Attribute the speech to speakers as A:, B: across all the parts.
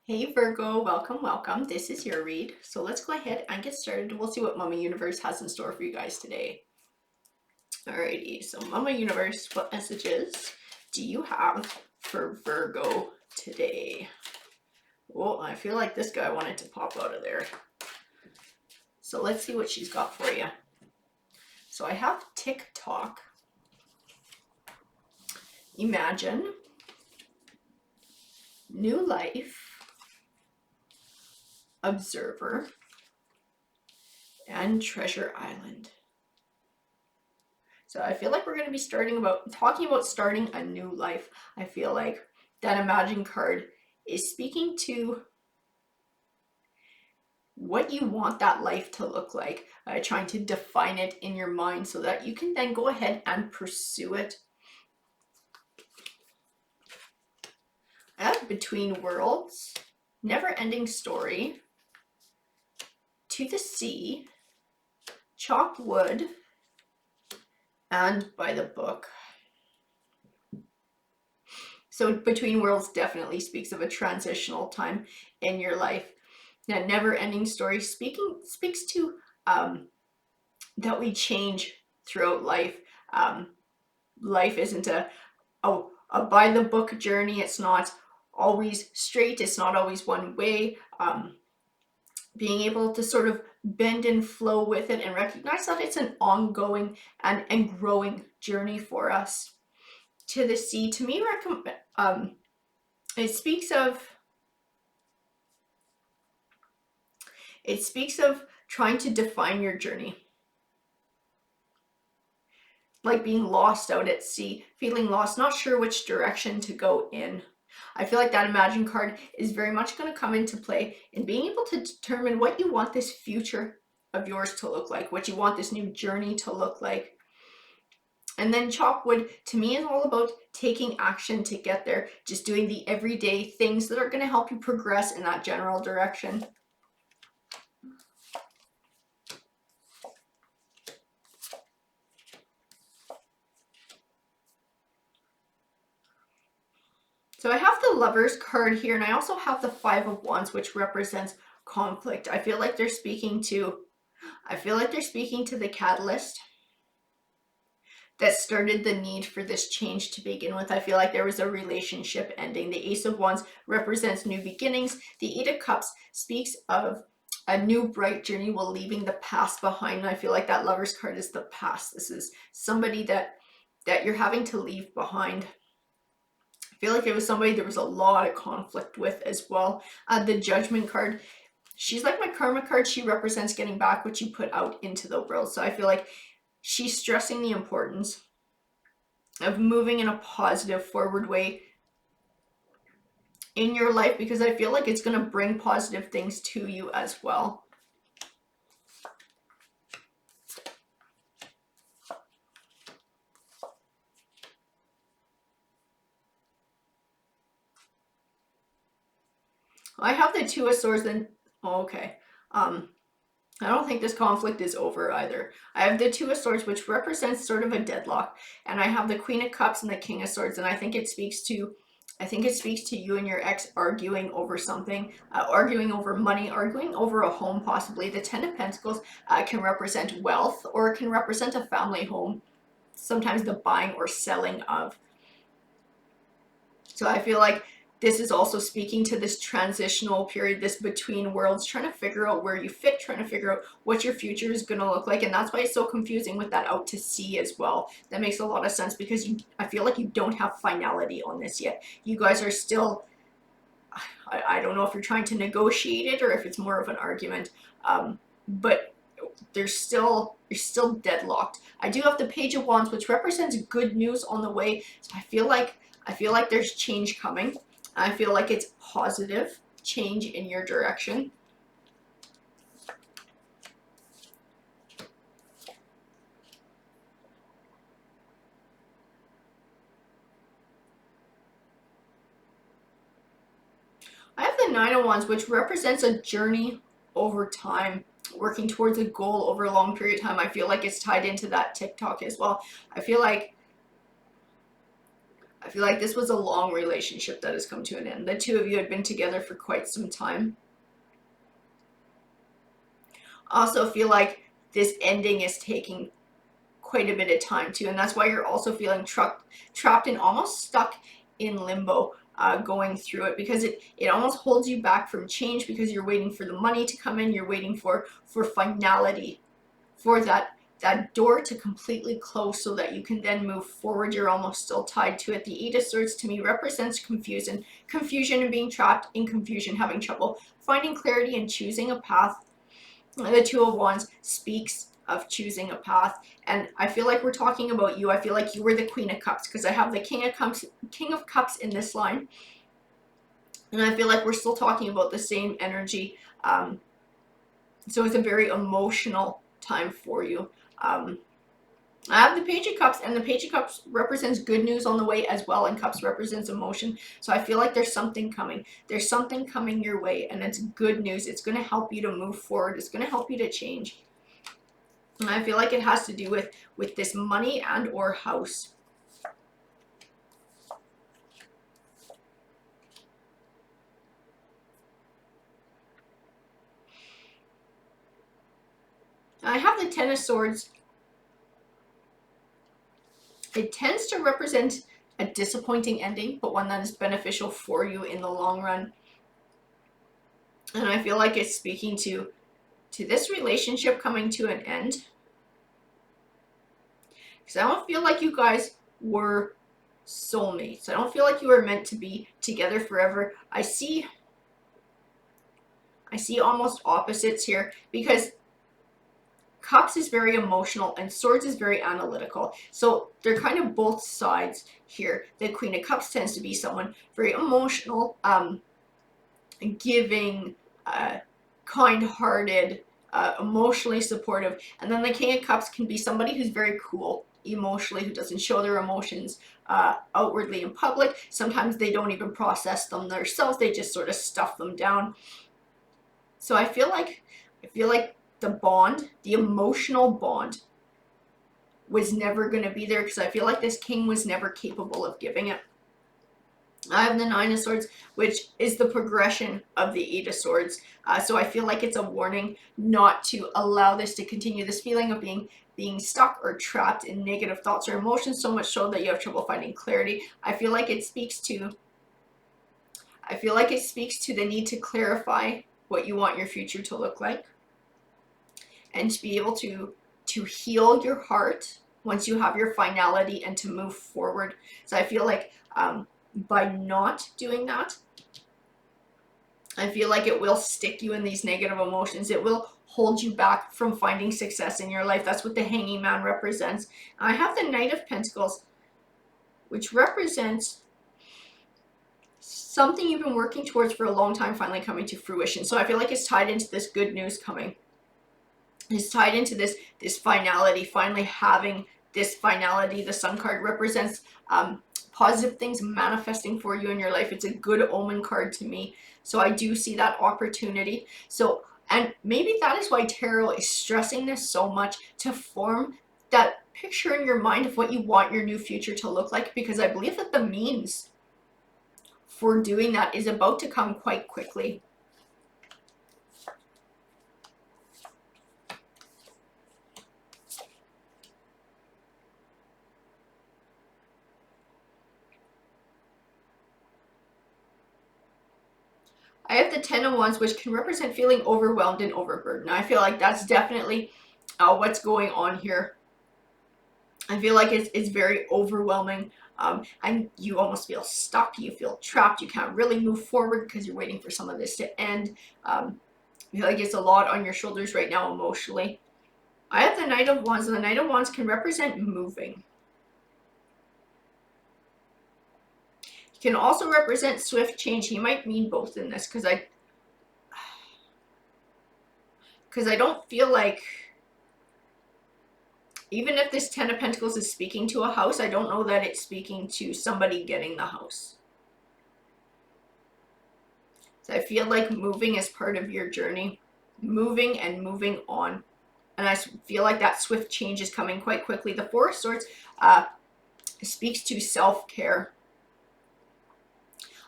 A: Hey Virgo, welcome, welcome. This is your read. So let's go ahead and get started. We'll see what Mama Universe has in store for you guys today. Alrighty, so Mama Universe, what messages do you have for Virgo today? Oh, I feel like this guy wanted to pop out of there. So let's see what she's got for you. So I have TikTok, Imagine, New Life, Observer, and Treasure Island. So I feel like we're going to be talking about starting a new life. I feel like that Imagine card is speaking to what you want that life to look like, trying to define it in your mind so that you can then go ahead and pursue it. I have Between Worlds, Never Ending Story, To the Sea, Chop Wood, and By the Book. So Between Worlds definitely speaks of a transitional time in your life. That never-ending story speaks to that we change throughout life. Life isn't a by-the-book journey. It's not always straight. It's not always one way. Being able to sort of bend and flow with it and recognize that it's an ongoing and growing journey for us. To the Sea, to me, it speaks of trying to define your journey. Like being lost out at sea, feeling lost, not sure which direction to go in. I feel like that Imagine card is very much going to come into play in being able to determine what you want this future of yours to look like, what you want this new journey to look like. And then Chop Wood, to me, is all about taking action to get there, just doing the everyday things that are going to help you progress in that general direction. So I have the Lovers card here, and I also have the Five of Wands, which represents conflict. I feel like they're speaking to the catalyst that started the need for this change to begin with. I feel like there was a relationship ending. The Ace of Wands represents new beginnings. The Eight of Cups speaks of a new bright journey while leaving the past behind. And I feel like that Lovers card is the past. This is somebody that you're having to leave behind. I feel like it was somebody there was a lot of conflict with as well. The Judgment card, she's like my karma card. She represents getting back what you put out into the world. So I feel like she's stressing the importance of moving in a positive, forward way in your life, because I feel like it's going to bring positive things to you as well. I have the Two of Swords, and okay. I don't think this conflict is over either. I have the Two of Swords, which represents sort of a deadlock, and I have the Queen of Cups and the King of Swords, and I think it speaks to you and your ex arguing over something, arguing over money, arguing over a home possibly. The Ten of Pentacles can represent wealth, or it can represent a family home, sometimes the buying or selling of. So I feel like this is also speaking to this transitional period, this between worlds, trying to figure out where you fit, trying to figure out what your future is going to look like. And that's why it's so confusing with that out to sea as well. That makes a lot of sense, because I feel like you don't have finality on this yet. You guys are still, I don't know if you're trying to negotiate it or if it's more of an argument, but you're still deadlocked. I do have the Page of Wands, which represents good news on the way. So I feel like there's change coming. I feel like it's positive change in your direction. I have the Nine of Wands, which represents a journey over time, working towards a goal over a long period of time. I feel like it's tied into that TikTok as well. I feel like I feel like this was a long relationship that has come to an end. The two of you had been together for quite some time. Also feel like this ending is taking quite a bit of time too, and that's why you're also feeling trapped and almost stuck in limbo, going through it, because it almost holds you back from change, because you're waiting for the money to come in, you're waiting for finality, for that door to completely close so that you can then move forward. You're almost still tied to it. The Eight of Swords to me represents confusion and being trapped in confusion, having trouble finding clarity and choosing a path. The Two of Wands speaks of choosing a path, and I feel like we're talking about you. I feel like you were the Queen of Cups, because I have the King of Cups in this line, and I feel like we're still talking about the same energy. So it's a very emotional time for you. I have the Page of Cups, and the Page of Cups represents good news on the way as well, and Cups represents emotion. So I feel like there's something coming. There's something coming your way, and it's good news. It's going to help you to move forward. It's going to help you to change. And I feel like it has to do with this money and or house. I have the Ten of Swords. It tends to represent a disappointing ending, but one that is beneficial for you in the long run. And I feel like it's speaking to this relationship coming to an end. Because I don't feel like you guys were soulmates. I don't feel like you were meant to be together forever. I see almost opposites here, because Cups is very emotional and Swords is very analytical. So they're kind of both sides here. The Queen of Cups tends to be someone very emotional, giving, kind-hearted, emotionally supportive. And then the King of Cups can be somebody who's very cool emotionally, who doesn't show their emotions outwardly in public. Sometimes they don't even process them themselves. They just sort of stuff them down. So I feel like the bond, the emotional bond, was never going to be there, because I feel like this king was never capable of giving it. I have the Nine of Swords, which is the progression of the Eight of Swords. So I feel like it's a warning not to allow this to continue, this feeling of being stuck or trapped in negative thoughts or emotions, so much so that you have trouble finding clarity. I feel like it speaks to the need to clarify what you want your future to look like, and to be able to heal your heart once you have your finality, and to move forward. So I feel like by not doing that, I feel like it will stick you in these negative emotions. It will hold you back from finding success in your life. That's what the Hanging Man represents. I have the Knight of Pentacles, which represents something you've been working towards for a long time finally coming to fruition. So I feel like it's tied into this good news coming. It's tied into this finality, finally having this finality. The Sun card represents positive things manifesting for you in your life. It's a good omen card to me. So I do see that opportunity. So, and maybe that is why tarot is stressing this so much, to form that picture in your mind of what you want your new future to look like, because I believe that the means for doing that is about to come quite quickly. I have the Ten of Wands, which can represent feeling overwhelmed and overburdened. I feel like that's definitely what's going on here. I feel like it's very overwhelming, and you almost feel stuck. You feel trapped. You can't really move forward because you're waiting for some of this to end. I feel like it's a lot on your shoulders right now emotionally. I have the Knight of Wands, and the Knight of Wands can represent moving. Can also represent swift change. He might mean both in this, because I don't feel like, even if this Ten of Pentacles is speaking to a house, I don't know that it's speaking to somebody getting the house. So I feel like moving is part of your journey, moving and moving on. And I feel like that swift change is coming quite quickly. The Four of Swords speaks to self-care.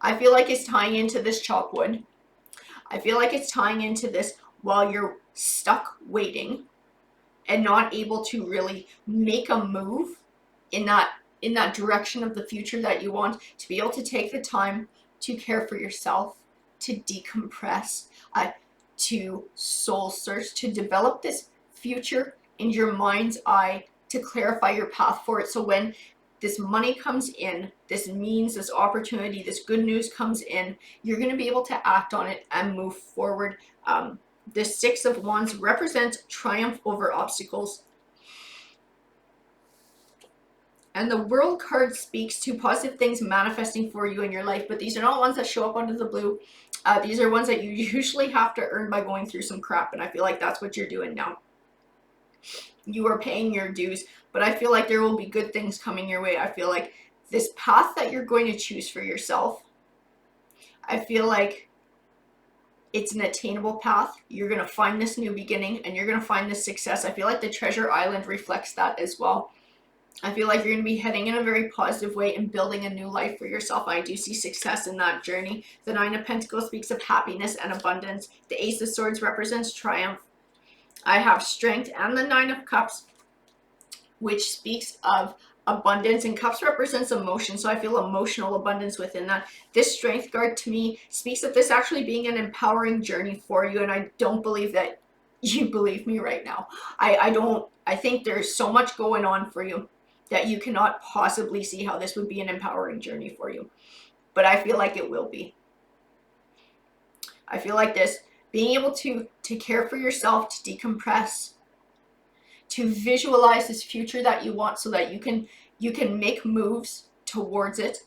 A: I feel like it's tying into this chop wood. I feel like it's tying into this while you're stuck waiting and not able to really make a move in that direction of the future that you want, to be able to take the time to care for yourself, to decompress, to soul search, to develop this future in your mind's eye, to clarify your path for it. So when this money comes in, this means, this opportunity, this good news comes in, you're going to be able to act on it and move forward. The Six of Wands represents triumph over obstacles. And the World card speaks to positive things manifesting for you in your life, but these are not ones that show up out of the blue. These are ones that you usually have to earn by going through some crap, and I feel like that's what you're doing now. You are paying your dues, but I feel like there will be good things coming your way. I feel like this path that you're going to choose for yourself, I feel like it's an attainable path. You're going to find this new beginning, and you're going to find this success. I feel like the Treasure Island reflects that as well. I feel like you're going to be heading in a very positive way and building a new life for yourself. I do see success in that journey. The Nine of Pentacles speaks of happiness and abundance. The Ace of Swords represents triumph. I have strength, and the Nine of Cups, which speaks of abundance, and cups represents emotion, so I feel emotional abundance within that. This strength card to me speaks of this actually being an empowering journey for you, and I don't believe that you believe me right now. I think there's so much going on for you that you cannot possibly see how this would be an empowering journey for you. But I feel like it will be. I feel like this, being able to care for yourself, to decompress, to visualize this future that you want so that you can make moves towards it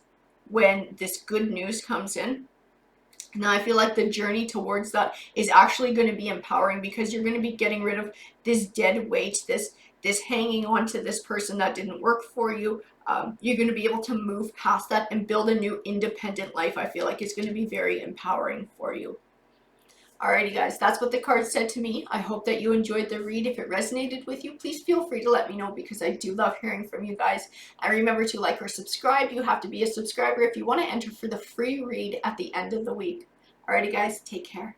A: when this good news comes in. Now I feel like the journey towards that is actually going to be empowering, because you're going to be getting rid of this dead weight, this hanging on to this person that didn't work for you. You're going to be able to move past that and build a new independent life. I feel like it's going to be very empowering for you. Alrighty guys, that's what the card said to me. I hope that you enjoyed the read. If it resonated with you, please feel free to let me know, because I do love hearing from you guys. And remember to like or subscribe. You have to be a subscriber if you want to enter for the free read at the end of the week. Alrighty guys, take care.